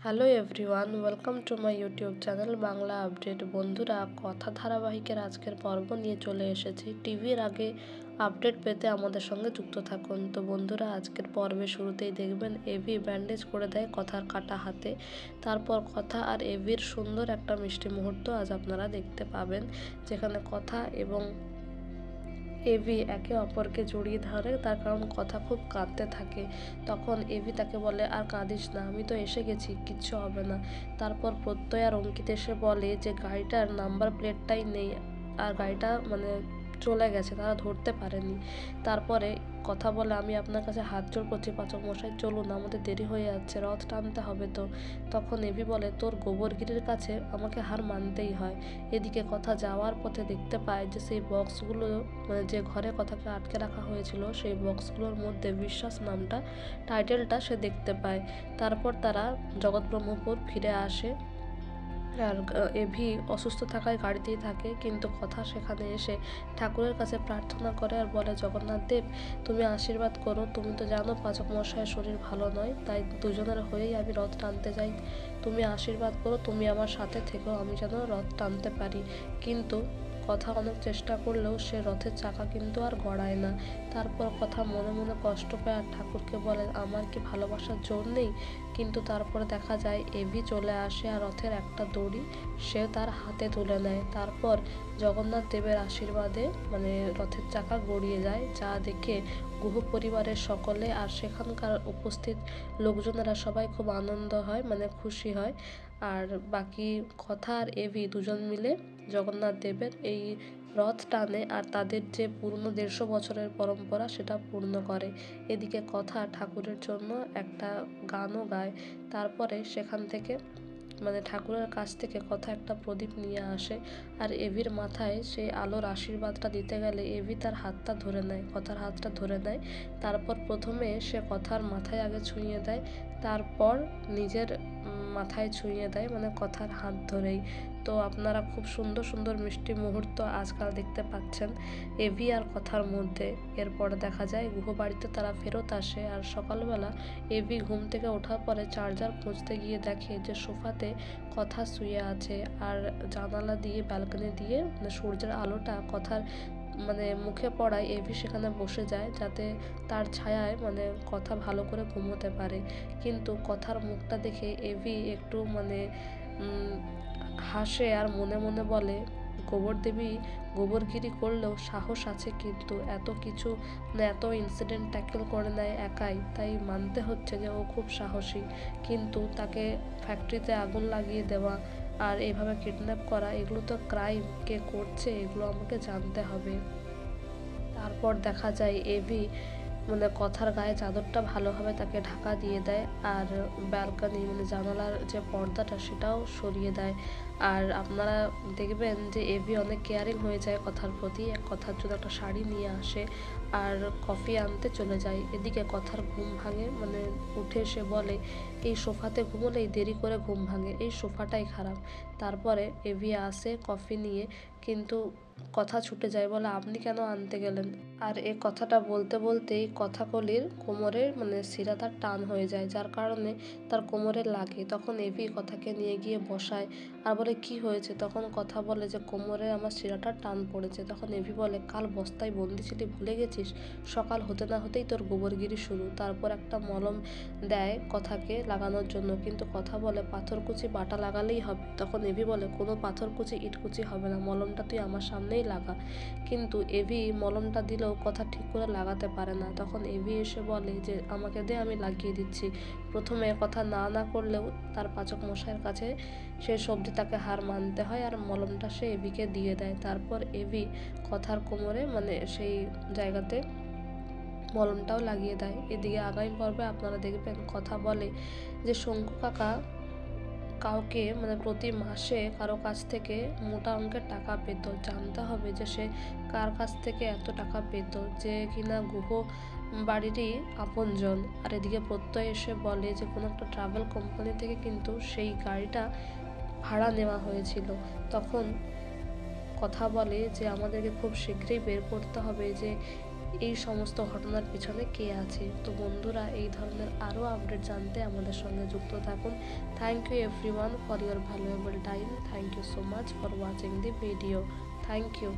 Hello everyone, welcome to my YouTube channel Bangla update. বন্ধুরা, কথা ধারাবাহিকের আজকের পর্ব নিয়ে চলে এসেছি। টিভির আগে আপডেট পেতে আমাদের সঙ্গে যুক্ত থাকুন। তো বন্ধুরা, আজকের পর্বে শুরুতেই দেখবেন এভি ব্যান্ডেজ করে দেয় কথার কাটা হাতে। তারপর কথা আর এভির সুন্দর একটা মিষ্টি মুহূর্ত আজ আপনারা দেখতে পাবেন, যেখানে কথা এবং এভি একে অপরকে জড়িয়ে ধরে, তার কারণ কথা খুব কাঁদতে থাকে। তখন এভি তাকে বলে, আর কাঁদিস না, আমি তো এসে গেছি, কিচ্ছু হবে না। তারপর প্রত্যয় আর অঙ্কিত এসে বলে যে গাড়িটার নাম্বার প্লেটটাই নেই, আর গাড়িটা চলে গেছে, তারা ধরতে পারেনি। তারপরে কথা বলে, আমি আপনার কাছে হাত জোড় করছি পাচক মশাই, চলুন, আমাদের দেরি হয়ে যাচ্ছে, রথ টানতে হবে তো। তখন এভি বলে, তোর গোবরগিরির কাছে আমাকে হার মানতেই হয়। এদিকে কথা যাওয়ার পথে দেখতে পায় যে সেই বক্সগুলো, যে ঘরে কথাকে আটকে রাখা হয়েছিল, সেই বক্সগুলোর মধ্যে বিশ্বাস নামটা, টাইটেলটা সে দেখতে পায়। তারপর তারা জগৎব্রহ্মপুর ফিরে আসে। আর এভি অসুস্থ থাকায় গাড়িতেই থাকে, কিন্তু কথা সেখানে এসে ঠাকুরের কাছে প্রার্থনা করে আর বলে, জগন্নাথ দেব, তুমি আশীর্বাদ করো, তুমি তো জানো পাচক মশাইয়ের শরীর ভালো নয়, তাই দুজনের হয়েই আমি রথ টানতে যাই, তুমি আশীর্বাদ করো, তুমি আমার সাথে থেকো, আমি যেন রথ টানতে পারি। কিন্তু কথা অনেক চেষ্টা করলেও সে রথের চাকা কিন্তু আর গড়ায় না। তারপর কথা মনে মনে কষ্ট পায় আর ঠাকুরকে বলে, আমার কি ভালোবাসার জোর নেই? কিন্তু তারপরে দেখা যায় এভি চলে আসে আর রথের একটা দড়ি সে তার হাতে তুলে নেয়। তারপর জগন্নাথ দেবের আশীর্বাদে রথের চাকা গড়িয়ে যায়, যা দেখে গুহ পরিবারের সকলে আর সেখানকার উপস্থিত লোকজনেরা সবাই খুব আনন্দ হয়, খুশি হয়। আর বাকি কথা আর এভি দুজন মিলে জগন্নাথ দেবের এই রথ টানে আর তাদের যে পুরনো 150 বছরের পরম্পরা সেটা পূর্ণ করে। এদিকে কথা ঠাকুরের জন্য একটা গানও গায়। তারপরে সেখান থেকে ঠাকুরের কাছ থেকে কথা একটা প্রদীপ নিয়ে আসে আর এভির মাথায় সেই আলোর আশীর্বাদটা দিতে গেলে এভি তার হাতটা ধরে নেয়, কথার হাতটা ধরে নেয়। তারপর প্রথমে সে কথার মাথায় আগে ছুঁয়ে দেয়, তারপর নিজের মাথায় ছুঁয়ে দেয়, কথার হাত ধরেই। তো আপনারা খুব সুন্দর সুন্দর মিষ্টি মুহূর্ত আজকাল দেখতে পাচ্ছেন এভি আর কথার মধ্যে। এরপর দেখা যায় গুহবাড়িতে তারা ফেরত আসে আর সকালবেলা এভি ঘুম থেকে ওঠার পরে চার্জার খুঁজতে গিয়ে দেখে যে সোফাতে কথা শুয়ে আছে, আর জানালা দিয়ে ব্যালকনি দিয়ে সূর্যের আলোটা কথার মুখে পড়ায় এভি সেখানে বসে যায়, যাতে তার ছায়ায় কথা ভালো করে ঘুমোতে পারে। কিন্তু কথার মুখটা দেখে এভি একটু হাসে আর মনে মনে বলে, গোবরদেবী গোবরগিরি করলেও সাহস আছে, কিন্তু এত কিছু এত ইনসিডেন্ট ট্যাকেল করে নেয় একাই, তাই মানতে হচ্ছে যে ও খুব সাহসী। কিন্তু তাকে ফ্যাক্টরিতে আগুন লাগিয়ে দেওয়া আর এইভাবে কিডন্যাপ করা, এগুলো তো ক্রাইম, কে করছে এগুলো আমাকে জানতে হবে। তারপর দেখা যায় এভি কথার গায়ে চাদরটা ভালোভাবে তাকে ঢাকা দিয়ে দেয় আর ব্যালকনি জানালার যে পর্দাটা সেটাও সরিয়ে দেয়। আর আপনারা দেখবেন যে এভি অনেক কেয়ারিং হয়ে যায় কথার প্রতি, কথার জন্য একটা শাড়ি নিয়ে আসে আর কফি আনতে চলে যায়। এদিকে কথার ঘুম ভাঙে, উঠে সে বলে, এই সোফাতে ঘুমোলেই দেরি করে ঘুম ভাঙে, এই সোফাটাই খারাপ। তারপরে এভি আসে কফি নিয়ে, কিন্তু কথা ছুটে যায়, বলে আপনি কেন আনতে গেলেন? আর এ কথাটা বলতে বলতেই কথাকলির কোমরের শিরা তার টান হয়ে যায়, যার কারণে তার কোমরে লাগে। তখন এভি কথাকে নিয়ে গিয়ে বসায় আর বলে, কি হয়েছে? তখন কথা বলে যে কোমরে আমার শিরাটা টান পড়েছে। তখন এভি বলে, কাল বস্তায় বন্দি ছিলি, ভুলে গেছিস? সকাল হতে না হতেই তোর গোবরগিরি শুরু। তারপর একটা মলম দেয় কথাকে লাগানোর জন্য, কিন্তু কথা বলে পাথরকুচি বাটা লাগালেই হবে। তখন এভি বলে, কোনো পাথরকুচি ইটকুচি হবে না, মলমটা তুই আমার সামনেই লাগা। কিন্তু এভি মলমটা দিলেও কথা ঠিক করে লাগাতে পারে না। তখন এভি এসে বলে যে আমাকে দে, আমি লাগিয়ে দিচ্ছি। প্রথমে কথা না না করলেও তার পাচক মশাইয়ের কাছে সেই সবজি তাকে হার মানতে হয় আর মলমটা সে এভিকে দিয়ে দেয়। তারপর এভি কথার কোমরে সেই জায়গাতে মলমটাও লাগিয়ে দেয়। এদিকে আগামী পর্বে আপনারা দেখবেন কথা বলে যে শঙ্কু কাকা কাউকে প্রতি মাসে কারো কাছ থেকে মোটা অঙ্কের টাকা পেত, জানতে হবে যে সে কার কাছ থেকে এত টাকা পেত, যে কিনা গুহ বাড়িরই আপনজন। আর এদিকে প্রত্যয় এসে বলে যে কোনো একটা ট্রাভেল কোম্পানি থেকে কিন্তু সেই গাড়িটা ভাড়া নেওয়া হয়েছিল। তখন কথা বলে যে আমাদেরকে খুব শীঘ্রই বের করতে হবে যে এই সমস্ত ঘটনার পিছনে কে আছে। তো বন্ধুরা, এই ধরনের আরও আপডেট জানতে আমাদের সঙ্গে যুক্ত থাকুন। Thank you everyone for your valuable time. Thank you so much for watching the video. Thank you.